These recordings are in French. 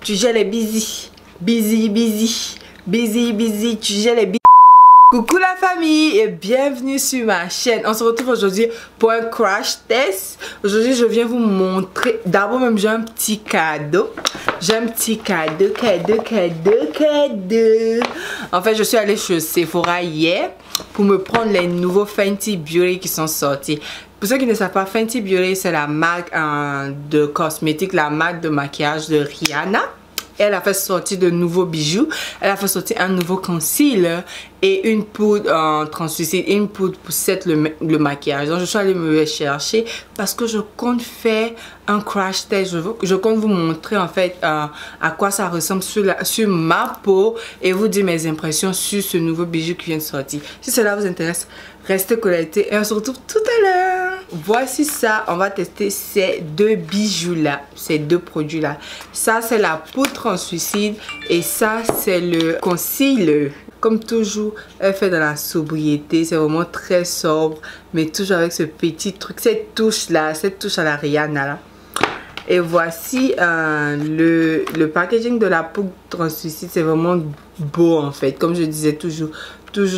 Tu gères les busy. Busy, tu gères les busy. Coucou la famille et bienvenue sur ma chaîne. On se retrouve aujourd'hui pour un crash test. Aujourd'hui je viens vous montrer. D'abord même j'ai un petit cadeau. J'ai un petit cadeau. En fait je suis allée chez Sephora hier pour me prendre les nouveaux Fenty Beauty qui sont sortis. Pour ceux qui ne savent pas, Fenty Beauty c'est la marque de cosmétiques, la marque de maquillage de Rihanna. Elle a fait sortir de nouveaux bijoux. Elle a fait sortir un nouveau concealer et une poudre translucide, une poudre pour set le maquillage. Donc je suis allée me chercher parce que je compte faire un crash test. Je compte vous montrer en fait à quoi ça ressemble sur ma peau et vous dire mes impressions sur ce nouveau bijou qui vient de sortir. Si cela vous intéresse, restez connectés et on se retrouve tout à l'heure. Voici ça, on va tester ces deux bijoux là, ces deux produits là. Ça c'est la poudre translucide et ça c'est le concealer. Comme toujours, elle fait dans la sobriété, c'est vraiment très sobre, mais toujours avec ce petit truc, cette touche là, cette touche à la Rihanna là. Et voici le packaging de la poudre translucide, c'est vraiment beau en fait, comme je disais toujours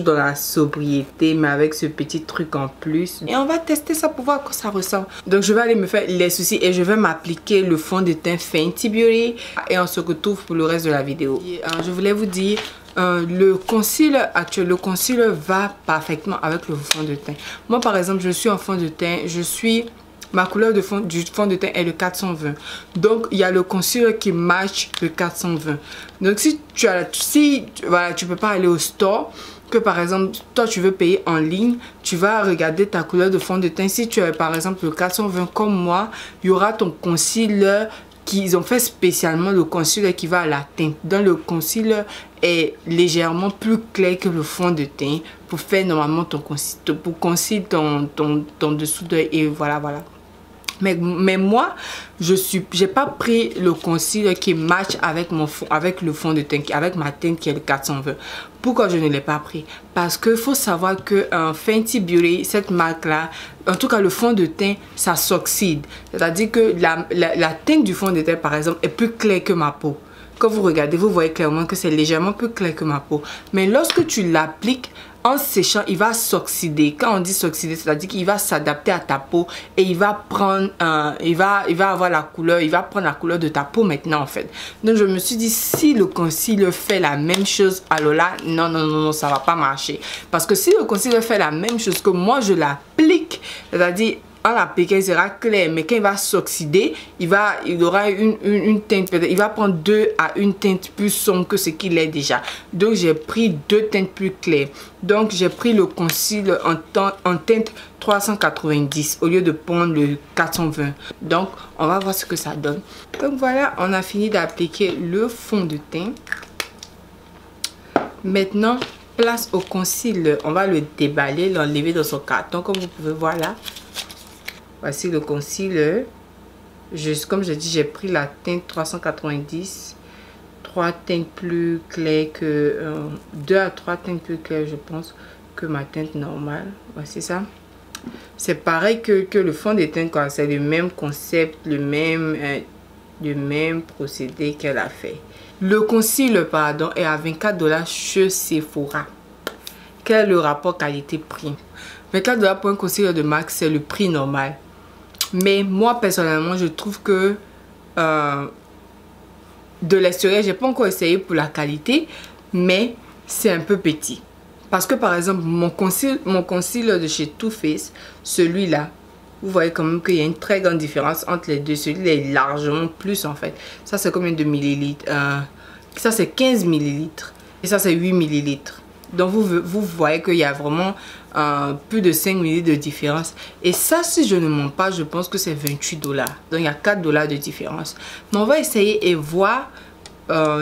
dans la sobriété, mais avec ce petit truc en plus. Et on va tester ça pour voir à quoi ça ressemble. Donc je vais aller me faire les soucis et je vais m'appliquer le fond de teint Fenty Beauty et on se retrouve pour le reste de la vidéo. Et, je voulais vous dire, le concealer actuel, le concealer va parfaitement avec le fond de teint. Moi par exemple, je suis en fond de teint, ma couleur du fond de teint est le 420. Donc, il y a le concealer qui match le 420. Donc, si tu peux pas aller au store, que par exemple, toi tu veux payer en ligne, tu vas regarder ta couleur de fond de teint. Si tu as par exemple le 420 comme moi, il y aura ton concealer qu'ils ont fait spécialement, le concealer qui va à la teinte. Donc, le concealer est légèrement plus clair que le fond de teint pour faire normalement ton concealer, pour concealer ton dessous d'œil et voilà. Mais moi, j'ai pas pris le concealer qui match avec le fond de teint, avec ma teinte qui est le 420. Pourquoi je ne l'ai pas pris? Parce qu'il faut savoir que Fenty Beauty, cette marque-là, en tout cas le fond de teint, ça s'oxyde. C'est-à-dire que la teinte du fond de teint, par exemple, est plus claire que ma peau. Quand vous regardez, vous voyez clairement que c'est légèrement plus clair que ma peau. Mais lorsque tu l'appliques, en séchant, il va s'oxyder. Quand on dit s'oxyder, c'est-à-dire qu'il va s'adapter à ta peau et il va prendre, il va avoir la couleur, il va prendre la couleur de ta peau maintenant en fait. Donc je me suis dit, si le concealer fait la même chose, alors là, non, ça va pas marcher. Parce que si le concealer fait la même chose que moi, je l'applique, c'est-à-dire en l'appliquant, il sera clair, mais quand il va s'oxyder, il aura une teinte, peut-être, il va prendre une teinte plus sombre que ce qu'il est déjà. Donc, j'ai pris deux teintes plus claires. Donc, j'ai pris le concealer en teinte 390 au lieu de prendre le 420. Donc, on va voir ce que ça donne. Donc, voilà, on a fini d'appliquer le fond de teint. Maintenant, place au concealer. On va le déballer, l'enlever dans son carton, comme vous pouvez voir là. Voici le concealer. Comme je dis, j'ai pris la teinte 390. 3 teintes plus claires que... 2 à 3 teintes plus claires, je pense, que ma teinte normale. Voici ça. C'est pareil que le fond de teint, c'est le même concept, le même procédé qu'elle a fait. Le concealer, pardon, est à 24 $ chez Sephora. Quel est le rapport qualité-prix? 24 $ pour un concealer de marque, c'est le prix normal. Mais moi, personnellement, je trouve que de l'extérieur, j'ai pas encore essayé pour la qualité, mais c'est un peu petit. Parce que, par exemple, mon concealer de chez Too Faced, celui-là, vous voyez quand même qu'il y a une très grande différence entre les deux. Celui-là est largement plus, en fait. Ça, c'est combien de millilitres? Ça, c'est 15 millilitres. Et ça, c'est 8 millilitres. Donc, vous voyez qu'il y a vraiment plus de 5 ml de différence. Et ça, si je ne mens pas, je pense que c'est 28 $. Donc, il y a 4 $ de différence. Mais on va essayer et voir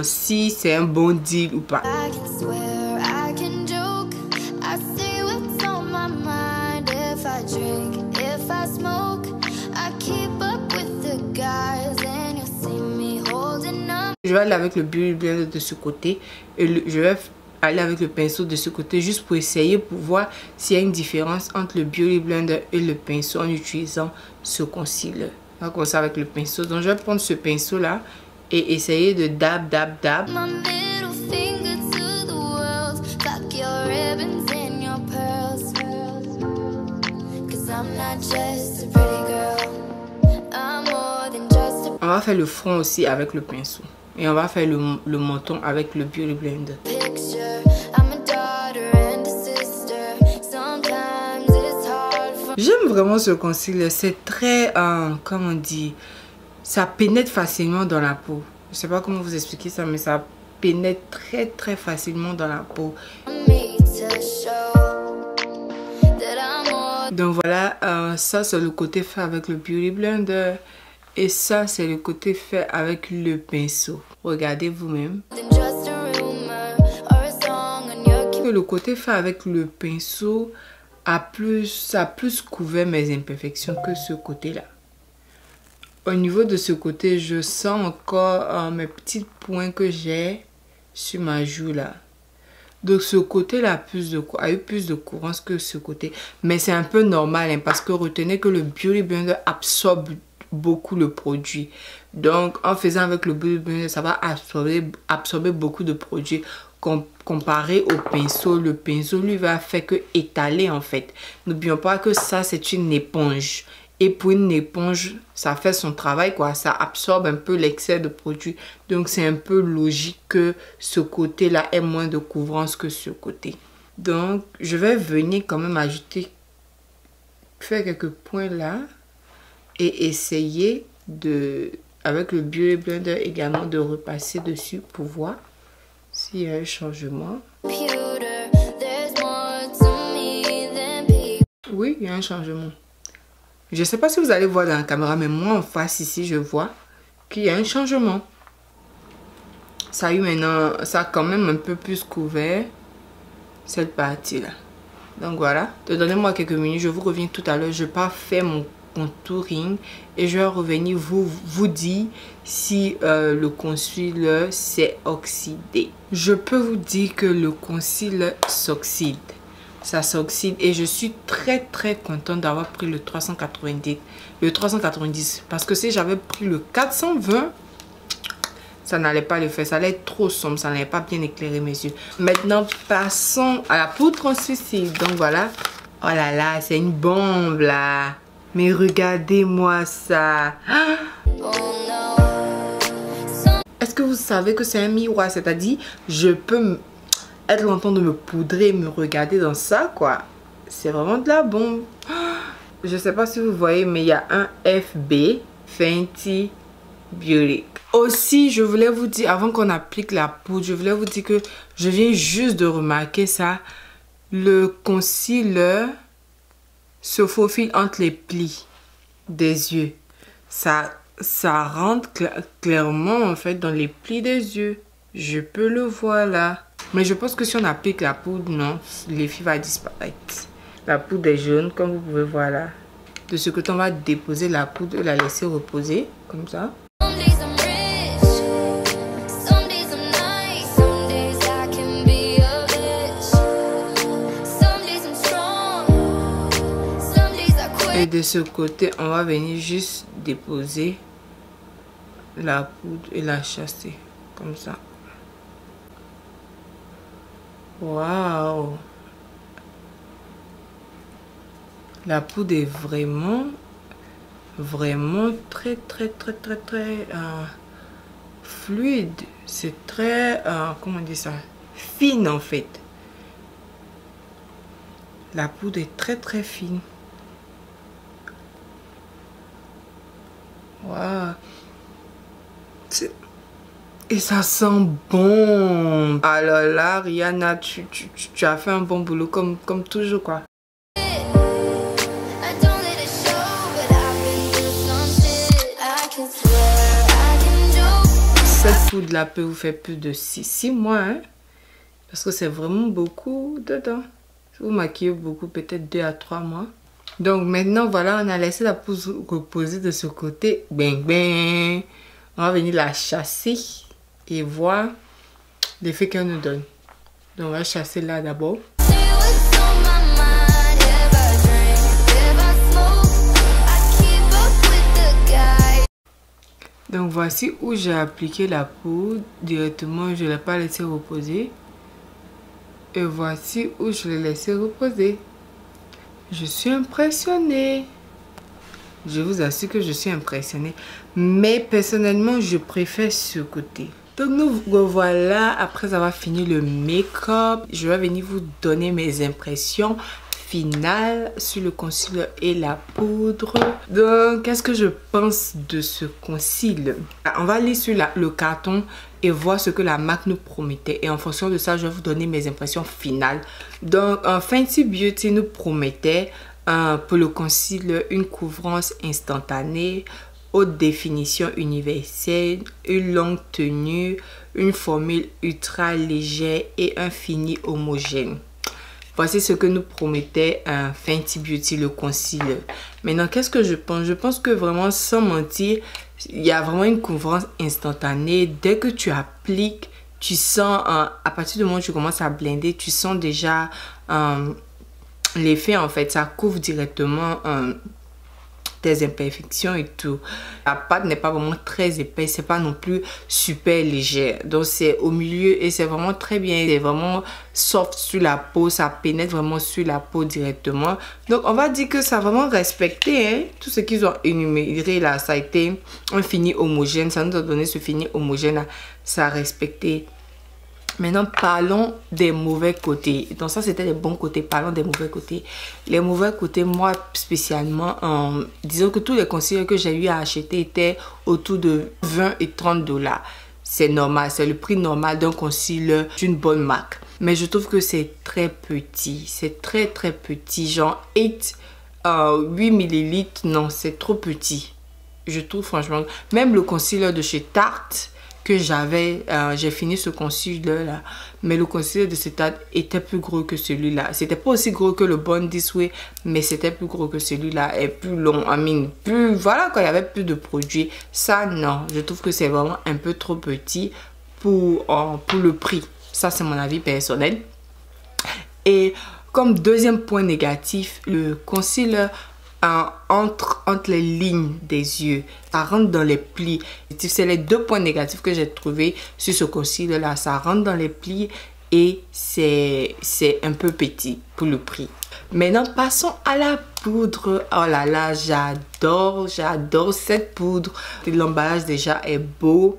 si c'est un bon deal ou pas. Je vais aller avec le Beauty Blender de ce côté et je vais aller avec le pinceau de ce côté juste pour essayer, pour voir s'il y a une différence entre le Beauty Blender et le pinceau en utilisant ce concealer. On va commencer avec le pinceau. Donc je vais prendre ce pinceau là et essayer de dab. On va faire le front aussi avec le pinceau. Et on va faire le menton avec le Beauty Blender. J'aime vraiment ce concealer. C'est très, comment on dit, ça pénètre facilement dans la peau. Je sais pas comment vous expliquer ça, mais ça pénètre très facilement dans la peau. Donc voilà, ça c'est le côté fait avec le Beauty Blender. Et ça c'est le côté fait avec le pinceau. Regardez vous-même. Le côté fait avec le pinceau a plus couvert mes imperfections que ce côté-là. Au niveau de ce côté, je sens encore mes petits points que j'ai sur ma joue là. Donc ce côté-là a eu plus de courance que ce côté. Mais c'est un peu normal hein, parce que retenez que le Beauty Blender absorbe beaucoup le produit. Donc en faisant avec le Beauty Blender, ça va absorber beaucoup de produits. Comparé au pinceau, le pinceau lui va faire que étaler en fait. N'oublions pas que ça c'est une éponge. Et pour une éponge, ça fait son travail quoi. Ça absorbe un peu l'excès de produit. Donc c'est un peu logique que ce côté-là ait moins de couvrance que ce côté. Donc je vais venir quand même ajouter, faire quelques points là. Et essayer de, avec le Beauty Blender également, de repasser dessus pour voir s'il y a un changement. Oui, il y a un changement. Je ne sais pas si vous allez voir dans la caméra, mais moi en face ici, je vois qu'il y a un changement. Ça a eu maintenant, ça a quand même un peu plus couvert cette partie-là. Donc voilà, donnez-moi quelques minutes, je vous reviens tout à l'heure. Je pars faire mon contouring et je vais revenir vous dire si le concealer s'est oxydé. Je peux vous dire que le concealer s'oxyde. Ça s'oxyde et je suis très contente d'avoir pris le 390 parce que si j'avais pris le 420, ça n'allait pas le faire, ça allait être trop sombre, ça n'allait pas bien éclairer mes yeux. Maintenant passons à la poudre translucide. Donc voilà, oh là là, c'est une bombe là, mais regardez-moi ça. Est-ce que vous savez que c'est un miroir, c'est-à-dire je peux être content de me poudrer, me regarder dans ça quoi. C'est vraiment de la bombe. Je sais pas si vous voyez, mais il y a un FB Fenty Beauty. Aussi, je voulais vous dire, avant qu'on applique la poudre, je voulais vous dire que je viens juste de remarquer ça. Le concealer se faufile entre les plis des yeux. Ça rentre clairement en fait dans les plis des yeux. Je peux le voir là. Mais je pense que si on applique la poudre, non, l'effet va disparaître. La poudre est jaune, comme vous pouvez voir là. De ce côté, on va déposer la poudre et la laisser reposer, comme ça. Et de ce côté, on va venir juste déposer la poudre et la chasser, comme ça. Waouh! La poudre est vraiment très fluide. C'est très, comment on dit ça? Fine en fait. La poudre est très fine. Waouh! Et ça sent bon. Alors là, Rihanna, tu as fait un bon boulot comme toujours quoi. Cette poudre là peut vous faire plus de 6 mois hein, parce que c'est vraiment beaucoup dedans. Si vous maquillez beaucoup, peut-être 2 à 3 mois. Donc maintenant voilà, on a laissé la poudre reposer de ce côté. Bang bang. On va venir la chasser et voir l'effet qu'elle nous donne. Donc on va chasser là d'abord. Donc voici où j'ai appliqué la poudre directement, je ne l'ai pas laissé reposer. Et voici où je l'ai laissé reposer. Je suis impressionnée. Je vous assure que je suis impressionnée. Mais personnellement, je préfère ce côté. Donc nous revoilà après avoir fini le make-up. Je vais venir vous donner mes impressions finales sur le concealer et la poudre. Donc qu'est-ce que je pense de ce concealer? On va aller sur le carton et voir ce que la marque nous promettait. Et en fonction de ça, je vais vous donner mes impressions finales. Donc Fenty Beauty nous promettait pour le concealer une couvrance instantanée, haute définition universelle, une longue tenue, une formule ultra légère et un fini homogène. Voici ce que nous promettait Fenty Beauty, le concealer. Maintenant, qu'est-ce que je pense? Je pense que vraiment, sans mentir, il y a vraiment une couvrance instantanée. Dès que tu appliques, tu sens, à partir du moment où tu commences à blender, tu sens déjà l'effet en fait. Ça couvre directement tes imperfections et tout. La pâte n'est pas vraiment très épaisse, c'est pas non plus super légère. Donc c'est au milieu et c'est vraiment très bien. C'est vraiment soft sur la peau, ça pénètre vraiment sur la peau directement. Donc on va dire que ça a vraiment respecté hein, tout ce qu'ils ont énuméré là. Ça a été un fini homogène, ça nous a donné ce fini homogène là. Ça a respecté. Maintenant, parlons des mauvais côtés. Donc ça, c'était les bons côtés. Parlons des mauvais côtés. Les mauvais côtés, moi, spécialement, disons que tous les concealers que j'ai eu à acheter étaient autour de 20 et 30 $. C'est normal. C'est le prix normal d'un concealer d'une bonne marque. Mais je trouve que c'est très petit. C'est très, très petit. Genre 8 ml. Non, c'est trop petit. Je trouve franchement. Même le concealer de chez Tarte que j'avais, j'ai fini ce concealer là, mais le concealer de cette Tarte était plus gros que celui-là. C'était pas aussi gros que le Born This Way, mais c'était plus gros que celui-là et plus long. Plus voilà, quand il y avait plus de produits. Ça non, je trouve que c'est vraiment un peu trop petit pour le prix. Ça c'est mon avis personnel. Et comme deuxième point négatif, le concealer entre les lignes des yeux, ça rentre dans les plis. C'est les deux points négatifs que j'ai trouvé sur ce concealer là. Ça rentre dans les plis et c'est un peu petit pour le prix. Maintenant passons à la poudre. Oh là là, j'adore cette poudre. L'emballage déjà est beau,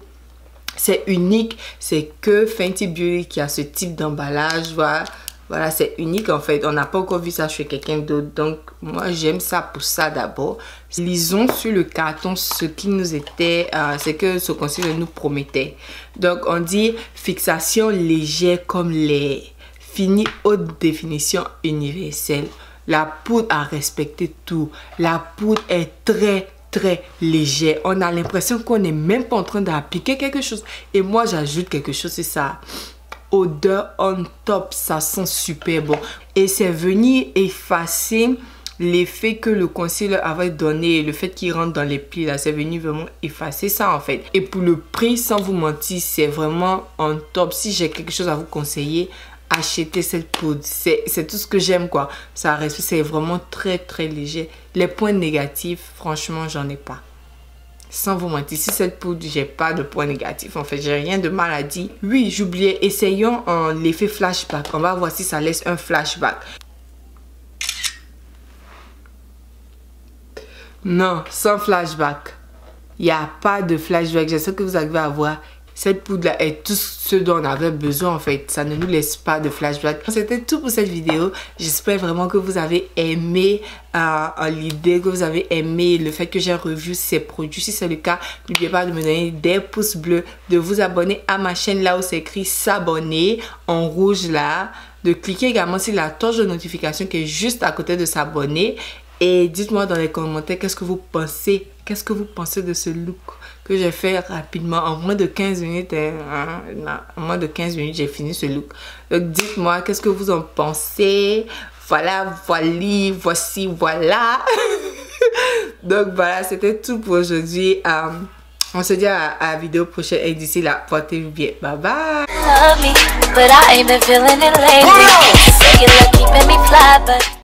c'est unique. C'est que Fenty Beauty qui a ce type d'emballage. Voilà, c'est unique en fait. On n'a pas encore vu ça chez quelqu'un d'autre. Donc, moi, j'aime ça pour ça d'abord. Lisons sur le carton ce qui nous était... c'est que ce concealer nous promettait. Donc, on dit fixation légère comme l'air. Fini haute définition universelle. La poudre a respecté tout. La poudre est très légère. On a l'impression qu'on n'est même pas en train d'appliquer quelque chose. Et moi, j'ajoute quelque chose, c'est ça. Odeur on top, ça sent super bon et c'est venu effacer l'effet que le concealer avait donné, le fait qu'il rentre dans les plis là, c'est venu vraiment effacer ça en fait. Et pour le prix, sans vous mentir, c'est vraiment on top. Si j'ai quelque chose à vous conseiller, achetez cette poudre. C'est tout ce que j'aime quoi. Ça reste, c'est vraiment très léger. Les points négatifs, franchement, j'en ai pas. Sans vous mentir, si cette poudre, j'ai pas de points négatifs. En fait, j'ai rien de maladie. Oui, j'oubliais. Essayons l'effet flashback. On va voir si ça laisse un flashback. Non, sans flashback. Il n'y a pas de flashback. J'espère que vous arrivez à voir. Cette poudre-là est tout ce dont on avait besoin en fait. Ça ne nous laisse pas de flashback. C'était tout pour cette vidéo. J'espère vraiment que vous avez aimé l'idée, que vous avez aimé le fait que j'ai revu ces produits. Si c'est le cas, n'oubliez pas de me donner des pouces bleus, de vous abonner à ma chaîne là où c'est écrit s'abonner en rouge là. De cliquer également sur la cloche de notification qui est juste à côté de s'abonner. Et dites-moi dans les commentaires qu'est-ce que vous pensez. Qu'est-ce que vous pensez de ce look que j'ai fait rapidement en moins de 15 minutes. En moins de 15 minutes, j'ai fini ce look. Donc, dites-moi qu'est-ce que vous en pensez. Voilà, voici, voilà. Donc, voilà, c'était tout pour aujourd'hui. On se dit à la vidéo prochaine. Et d'ici là, portez-vous bien. Bye bye.